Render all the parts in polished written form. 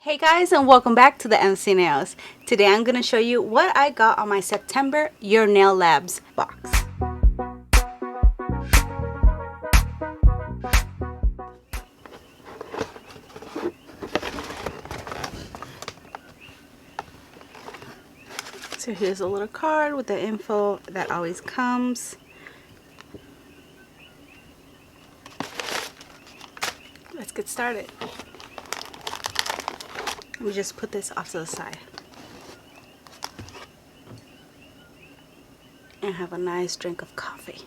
Hey guys, and welcome back to the MC Nails. Today I'm going to show you what I got on my September Your Nail Labs box. So here's a little card with the info that always comes. Let's get started. Let me just put this off to the side. And have a nice drink of coffee.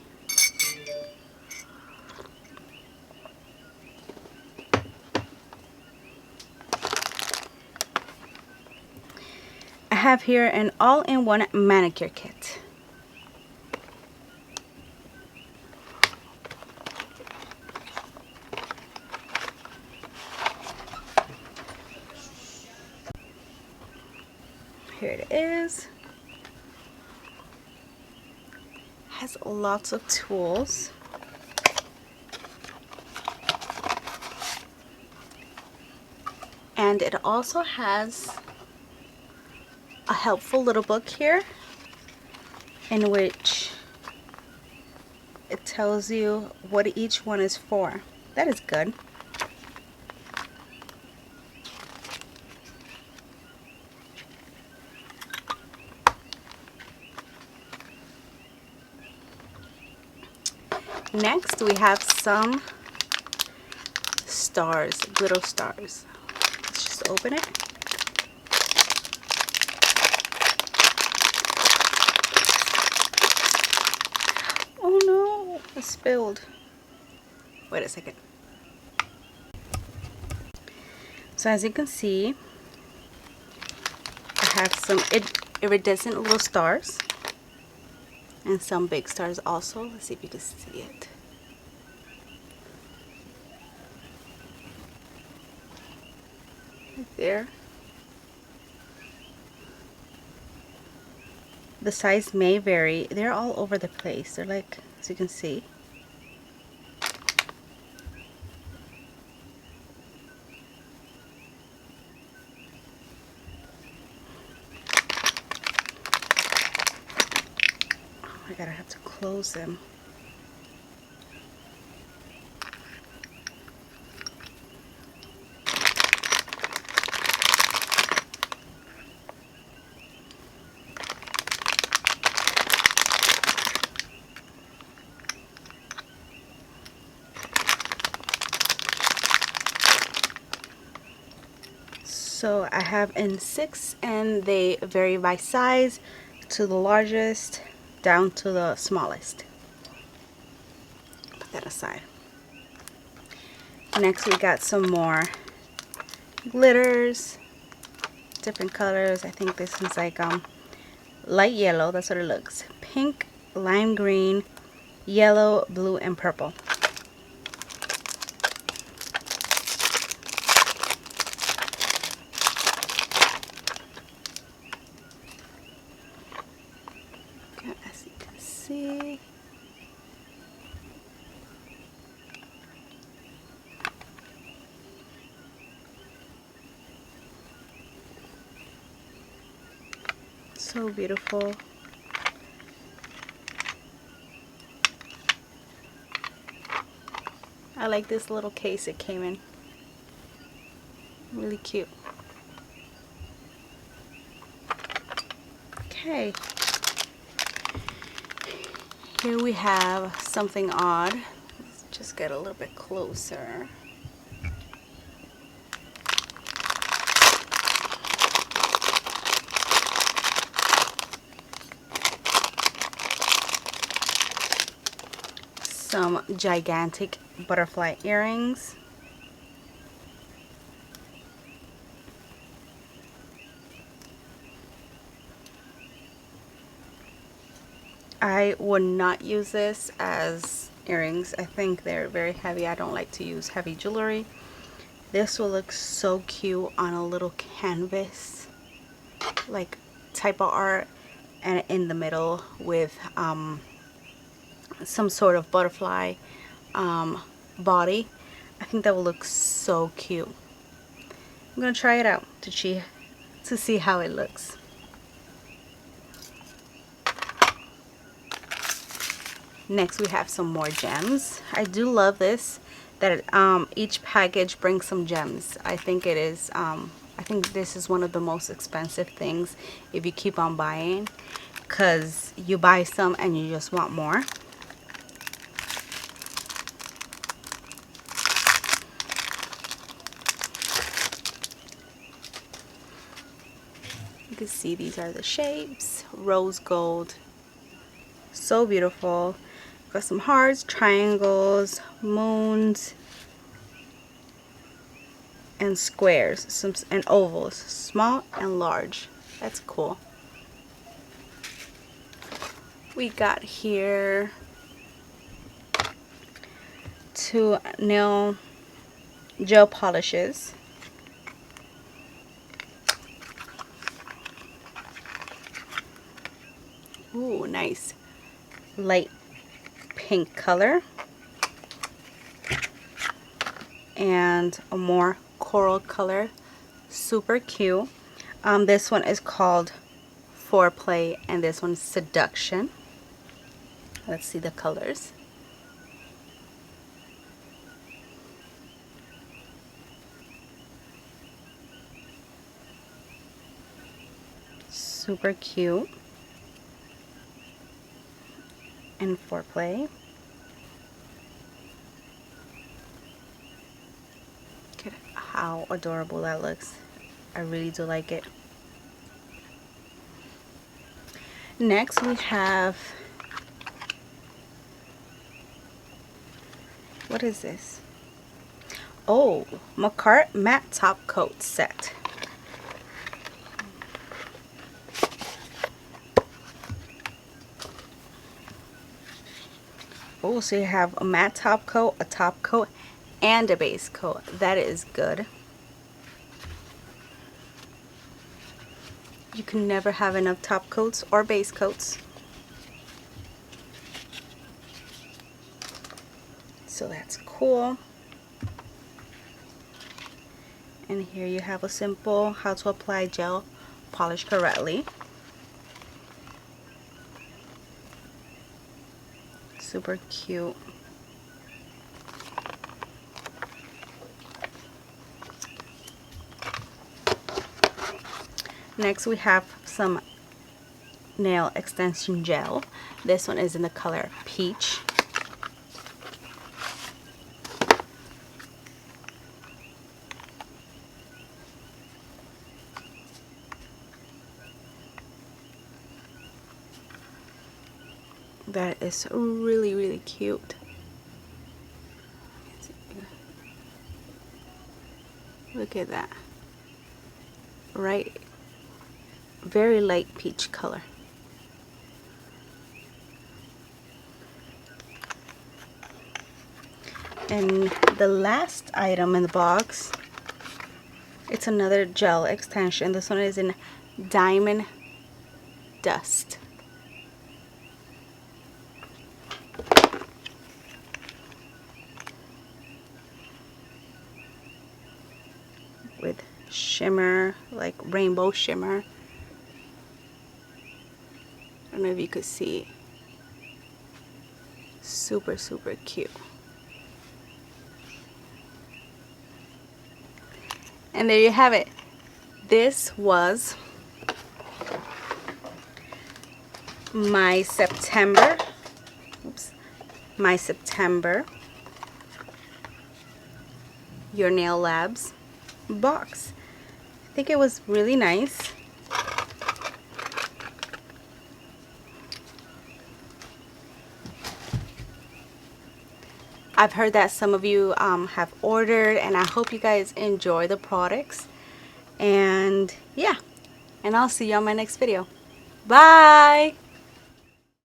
I have here an all-in-one manicure kit. Here it is. Has lots of tools. And it also has a helpful little book here in which it tells you what each one is for. That is good. Next we have some stars, glitter stars. Let's just open it. Oh no, it spilled. Wait a second. So as you can see, I have some iridescent little stars and some big stars also. Let's see if you can see it. Right there. The size may vary. They're all over the place. They're like, as you can see. Oh my god, I have to close them. So I have in 6 and they vary by size to the largest down to the smallest. Put that aside. Next we got some more glitters, different colors. I think this one's like light yellow, that's what it looks. Pink, lime green, yellow, blue, and purple. As you can see, so beautiful. I like this little case it came in. Really cute. Okay. Here we have something odd. Let's just get a little bit closer. Some gigantic butterfly earrings. I would not use this as earrings. I think they're very heavy. I don't like to use heavy jewelry. This will look so cute on a little canvas, like type of art, and in the middle with some sort of butterfly body. I think that will look so cute. I'm gonna try it out to see how it looks. Next we have some more gems. I do love this, that each package brings some gems. I think it is I think this is one of the most expensive things if you keep on buying, because you buy some and you just want more. You can see these are the shapes. Rose gold, so beautiful. Got some hearts, triangles, moons, and squares, and ovals, small and large. That's cool. We got here 2 nail gel polishes. Ooh, nice light pink color, and a more coral color, super cute. This one is called Foreplay and this one's Seduction. Let's see the colors. Super cute. And Foreplay. Look at how adorable that looks. I really do like it. Next we have, what is this? Oh, Macart matte top coat set. Oh, so you have a matte top coat, a top coat, and a base coat. That is good. You can never have enough top coats or base coats. So that's cool. And here you have a simple how to apply gel polish correctly. Super cute. Next we have some nail extension gel. This one is in the color peach. That is really, really cute. Look at that. Right? Very light peach color. And the last item in the box, it's another gel extension. This one is in Diamond Dust. With shimmer, like rainbow shimmer. I don't know if you could see. Super, super cute. And there you have it. This was my September Your Nail Labs box. I think it was really nice. I've heard that some of you have ordered, and I hope you guys enjoy the products. And yeah, and I'll see you on my next video. Bye!